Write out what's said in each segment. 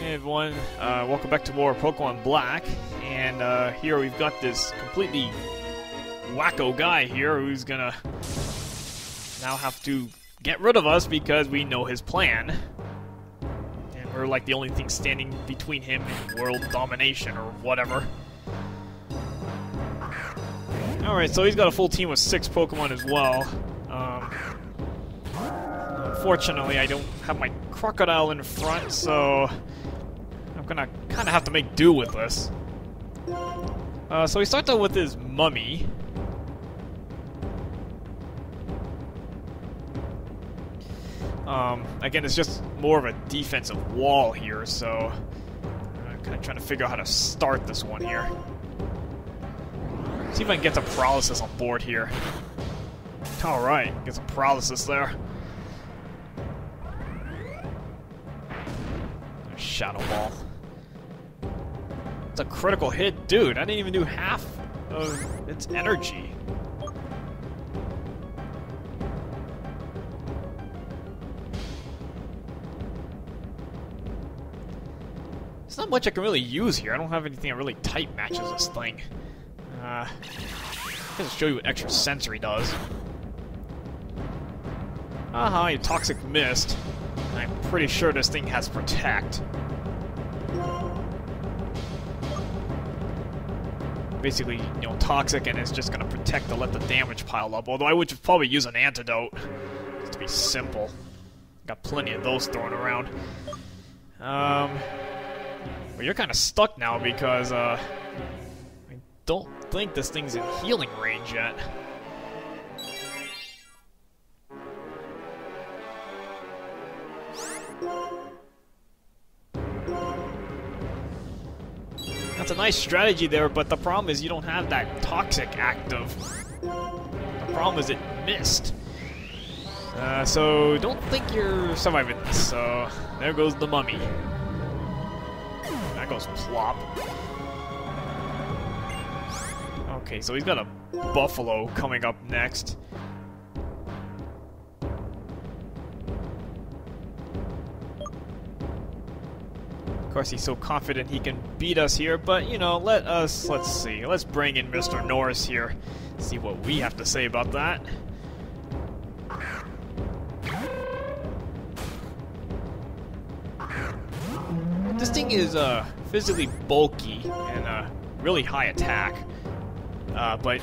Hey everyone, welcome back to more Pokemon Black, and here we've got this completely wacko guy here who's gonna now have to get rid of us because we know his plan. And we're like the only thing standing between him and world domination or whatever. Alright, so he's got a full team with 6 Pokemon as well. Unfortunately, I don't have my Crocodile in front, so I'm gonna kind of have to make do with this. So he starts out with his Mummy. Again, it's just more of a defensive wall here, so I'm kind of trying to figure out how to start this one here. See if I can get some paralysis on board here. Alright, get some paralysis there. Shadow Ball. It's a critical hit. Dude, I didn't even do half of its energy. There's not much I can really use here. I don't have anything that really type matches this thing. Just show you what Extra Sensory does. You Toxic Mist. I'm pretty sure this thing has Protect. Basically, you know, toxic, and it's just gonna protect to let the damage pile up. Although I would just probably use an antidote, just to be simple. Got plenty of those thrown around. Well, you're kind of stuck now because I don't think this thing's in healing range yet. That's a nice strategy there, but the problem is you don't have that toxic active. The problem is it missed. So don't think you're surviving this. So there goes the Mummy. That goes plop. Okay, so he's got a Buffalo coming up next. Of course, he's so confident he can beat us here, but, you know, let's see. Let's bring in Mr. Norris here, see what we have to say about that. This thing is physically bulky and really high attack, but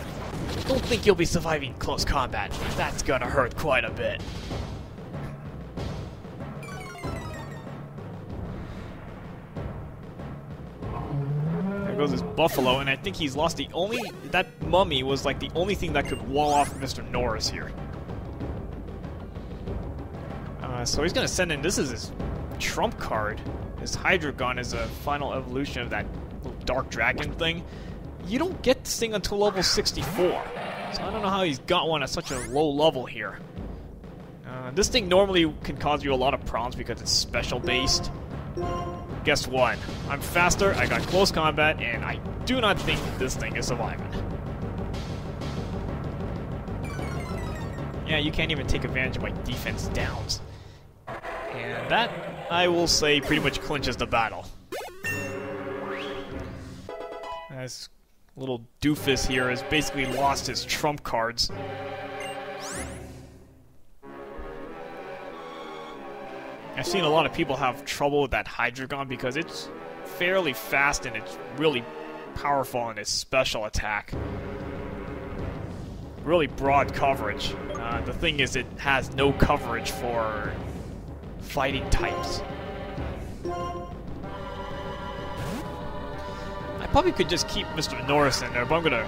don't think you'll be surviving close combat. That's gonna hurt quite a bit. Goes his Buffalo, and I think he's lost the only... That Mummy was like the only thing that could wall off Mr. Norris here. So he's gonna send in... This is his trump card. His Hydreigon is a final evolution of that little Dark Dragon thing. You don't get this thing until level 64. So I don't know how he's got one at such a low level here. This thing normally can cause you a lot of problems because it's special based. Guess what? I'm faster, I got close combat, and I do not think this thing is surviving. Yeah, you can't even take advantage of my defense downs. And that, I will say, pretty much clinches the battle. This little doofus here has basically lost his trump cards. I've seen a lot of people have trouble with that Hydreigon because it's fairly fast and it's really powerful in its special attack. Really broad coverage. The thing is, it has no coverage for fighting types. I probably could just keep Mr. Norris in there, but I'm gonna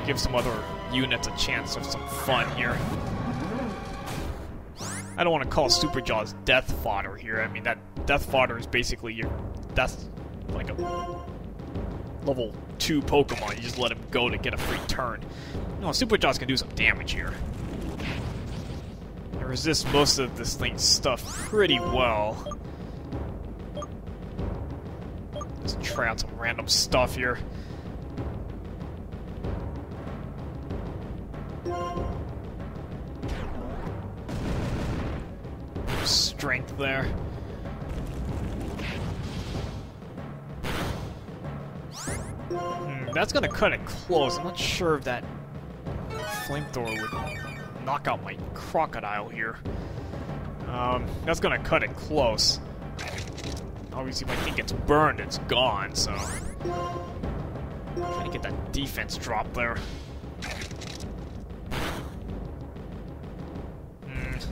give some other units a chance of some fun here. I don't want to call Super Jaws death fodder here. I mean, that death fodder is basically that's like a level 2 Pokemon. You just let him go to get a free turn. No, Super Jaws can do some damage here. It resists most of this thing's stuff pretty well. Just try out some random stuff here. strength there. That's gonna cut it close. I'm not sure if that flamethrower would knock out my crocodile here. That's gonna cut it close. Obviously, if I think it's burned, it's gone, so... Trying to get that defense drop there.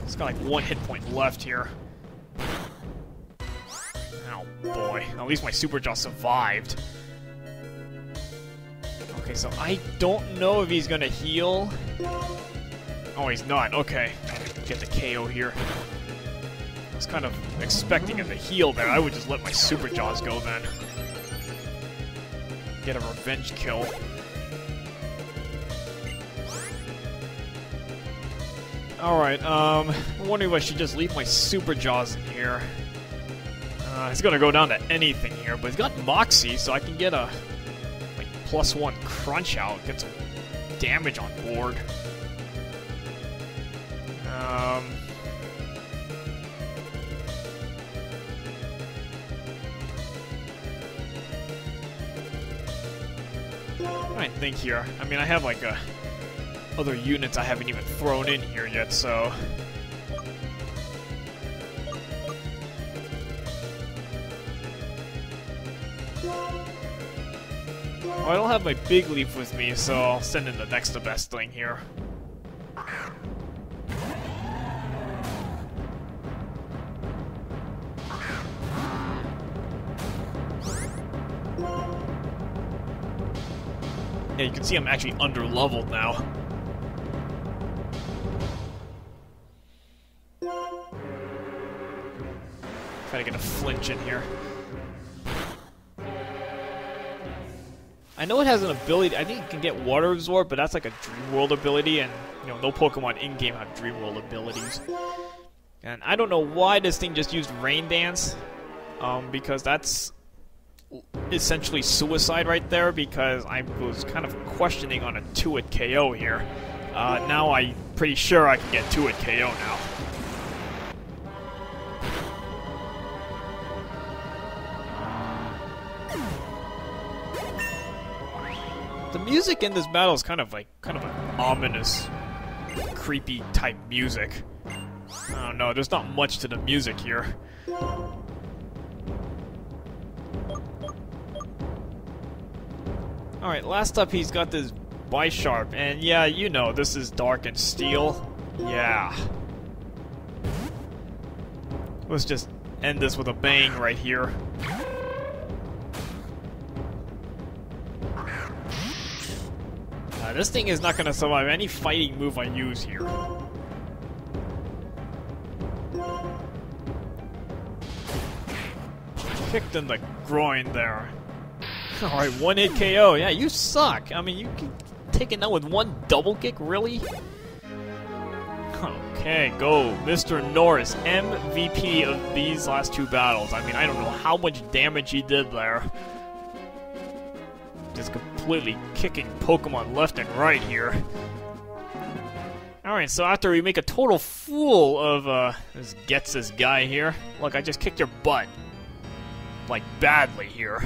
It's got like 1 hit point left here. Oh boy, at least my Super Jaw survived. Okay, so I don't know if he's gonna heal. Oh, he's not. Okay, get the KO here. I was kind of expecting him to heal there. I would just let my Super Jaws go then. Get a revenge kill. Alright, I'm wondering if I should just leave my Super Jaws in here. He's gonna go down to anything here, but he's got Moxie, so I can get a like +1 crunch out, get some damage on board. I think here. I mean, I have like other units I haven't even thrown in here yet, so. Well, I don't have my big leaf with me, so I'll send in the next to best thing here. Yeah, you can see I'm actually under-leveled now. Try to get a flinch in here. I know it has an ability, I think it can get Water Absorb, but that's like a Dream World ability, and you know, no Pokemon in-game have Dream World abilities. And I don't know why this thing just used Rain Dance, because that's essentially suicide right there, because I was kind of questioning on a 2-hit KO here. Now I'm pretty sure I can get 2-hit KO now. The music in this battle is kind of an ominous, creepy type music. I don't know, there's not much to the music here. Alright, last up he's got this Bisharp, and yeah, you know, this is Dark and Steel. Yeah. Let's just end this with a bang right here. This thing is not going to survive any fighting move I use here. Kicked in the groin there. Alright, 1-hit KO. Yeah, you suck. I mean, you can take it down with one double kick, really? Okay, go. Mr. Norris, MVP of these last 2 battles. I mean, I don't know how much damage he did there. Just completely kicking Pokemon left and right here. Alright, so after we make a total fool of this Ghetsis guy here. Look, I just kicked your butt. Like, badly here.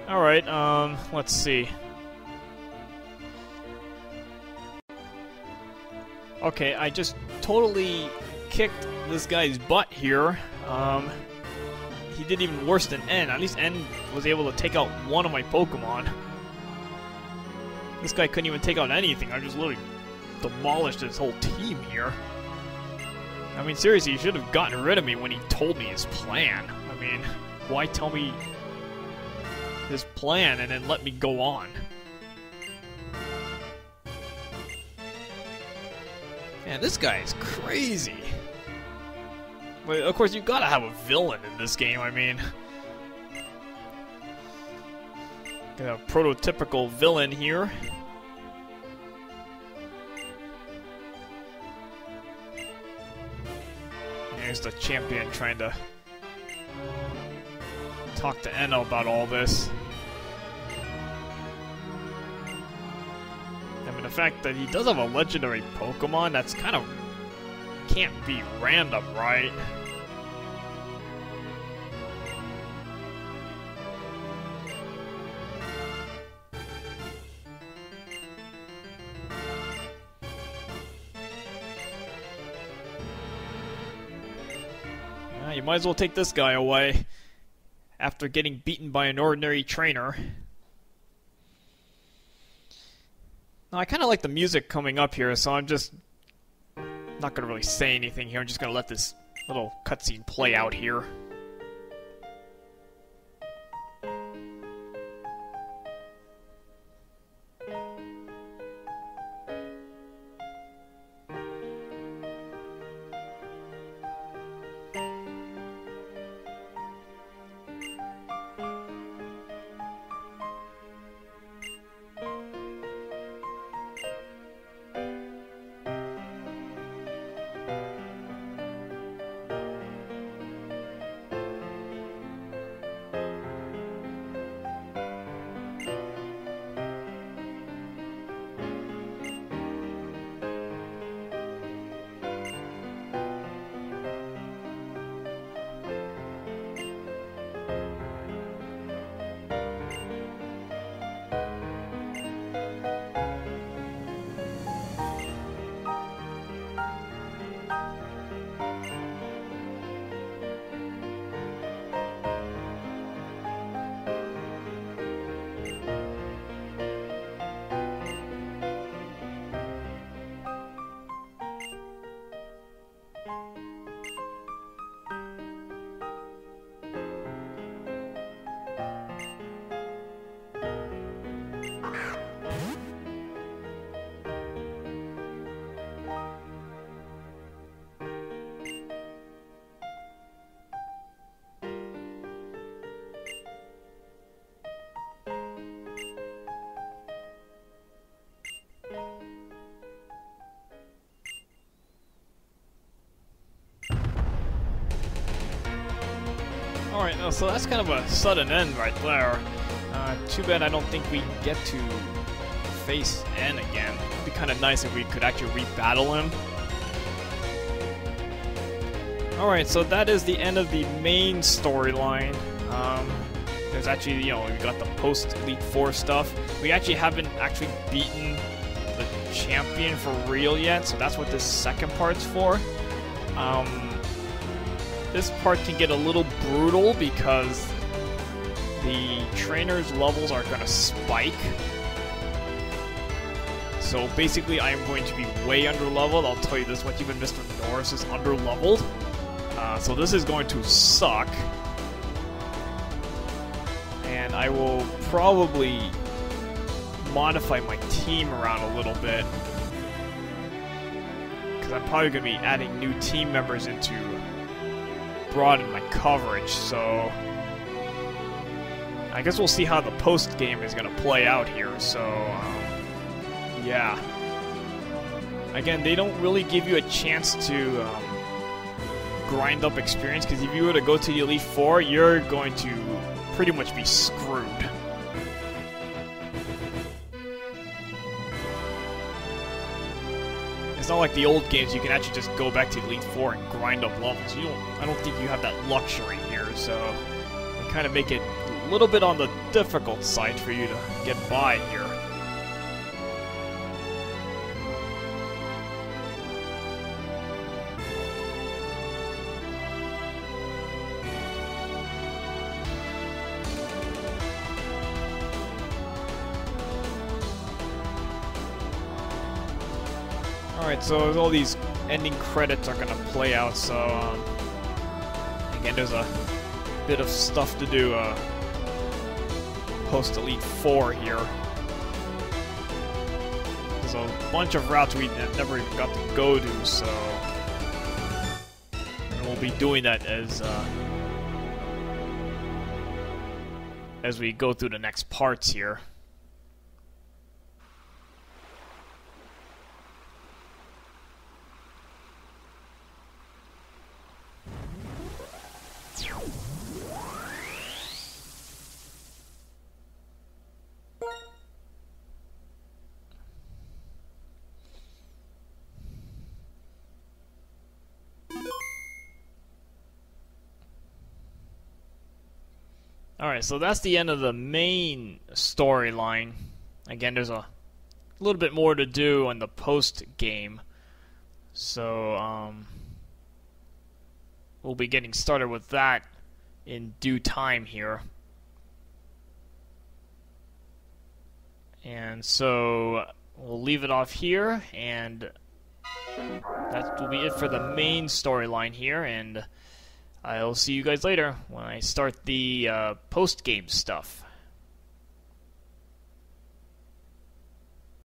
Alright, let's see. Okay, I just totally kicked this guy's butt here. He did even worse than N. At least N was able to take out one of my Pokemon. This guy couldn't even take out anything. I just literally demolished his whole team here. I mean, seriously, he should have gotten rid of me when he told me his plan. I mean, why tell me his plan and then let me go on? Man, this guy is crazy. But of course, you gotta have a villain in this game, I mean. Got a prototypical villain here. Here's the champion trying to talk to Enno about all this. I mean, the fact that he does have a legendary Pokemon, that's kind of... can't be random, right? You might as well take this guy away after getting beaten by an ordinary trainer. Now, I kind of like the music coming up here, so I'm just not going to really say anything here. I'm just going to let this little cutscene play out here. Alright, so that's kind of a sudden end right there. Too bad I don't think we get to face N again. It'd be kind of nice if we could actually re-battle him. Alright, so that is the end of the main storyline. There's actually, you know, we got the post-Elite Four stuff. We actually haven't actually beaten the champion for real yet, so that's what this second part's for. This part can get a little brutal because the trainer's levels are going to spike. So basically I am going to be way under-leveled. I'll tell you this much, even Mr. Norris is under-leveled. So this is going to suck. And I will probably modify my team around a little bit. Because I'm probably going to be adding new team members into broaden my coverage, so I guess we'll see how the post-game is going to play out here, so yeah. Again, they don't really give you a chance to grind up experience, because if you were to go to the Elite Four, you're going to pretty much be screwed. It's not like the old games, you can actually just go back to Elite Four and grind up levels. I don't think you have that luxury here, so they kind of make it a little bit on the difficult side for you to get by here. Alright, so all these ending credits are going to play out, so again, there's a bit of stuff to do post-Elite Four here. There's a bunch of routes we never even got to go to, so and we'll be doing that as we go through the next parts here. Alright, so that's the end of the main storyline. Again, there's a little bit more to do on the post-game. So, we'll be getting started with that in due time here. And so we'll leave it off here, and that will be it for the main storyline here, and I'll see you guys later when I start the post-game stuff.